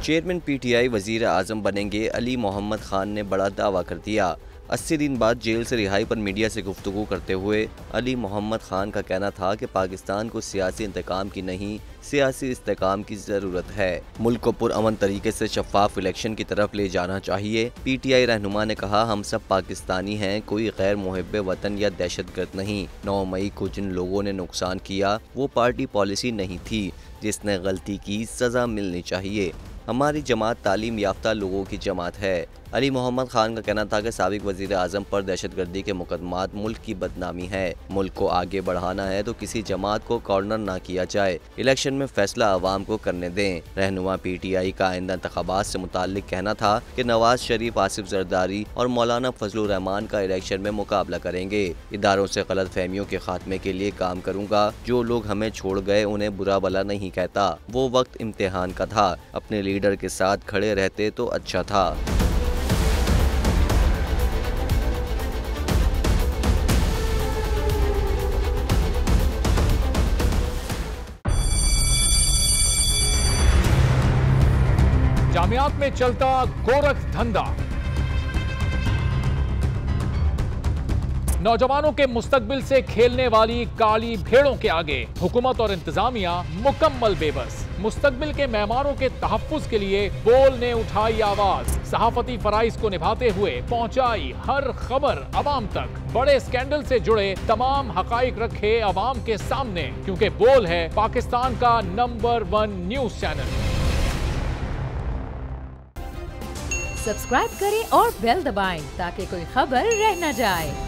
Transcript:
Chairman PTI वजीर आजम बनेंगे, अली मोहम्मद खान ने बड़ा दावा कर दिया। 80 दिन बाद जेल से रिहाई पर मीडिया से गुफ्तगू करते हुए अली मोहम्मद खान का कहना था कि पाकिस्तान को सियासी इंतकाम की नहीं, सियासी इस्तेकाम की ज़रूरत है। मुल्क को पुरअमन तरीके से शफाफ इलेक्शन की तरफ ले जाना चाहिए। पीटीआई रहनुमा ने कहा, हम सब पाकिस्तानी हैं, कोई गैर मुहिब्बे वतन या दहशतगर्द नहीं। 9 मई को जिन लोगों ने नुकसान किया वो पार्टी पॉलिसी नहीं थी। जिसने गलती की सज़ा मिलनी चाहिए। हमारी जमात तालीम याफ्ता लोगों की जमात है। अली मोहम्मद खान का कहना था कि साबिक वजीर आजम पर दहशतगर्दी के मुकदमात मुल्क की बदनामी है। मुल्क को आगे बढ़ाना है तो किसी जमात को कॉर्नर ना किया जाए। इलेक्शन में फैसला अवाम को करने दें। रहनुमा पीटीआई का आइंदा इंतखाबात से मुताल्लिक कहना था कि नवाज शरीफ, आसिफ जरदारी और मौलाना फजलुर रहमान का इलेक्शन में मुकाबला करेंगे। इदारों से गलत फहमियों के खात्मे के लिए काम करूँगा। जो लोग हमें छोड़ गए उन्हें बुरा भला नहीं कहता। वो वक्त इम्तिहान का था। अपने लीडर के साथ खड़े रहते तो अच्छा था। जामियात में चलता गोरख धंधा, नौजवानों के मुस्तकबिल से खेलने वाली काली भेड़ों के आगे हुकूमत और इंतजामिया मुकम्मल बेबस। मुस्तकबिल के मेहमानों के तहफ्फुज के लिए बोल ने उठाई आवाज। सहाफती फराइज को निभाते हुए पहुंचाई हर खबर अवाम तक। बड़े स्कैंडल से जुड़े तमाम हकाइक रखे अवाम के सामने, क्योंकि बोल है पाकिस्तान का नंबर 1 न्यूज चैनल। सब्सक्राइब करें और बेल दबाएं ताकि कोई खबर रह न जाए।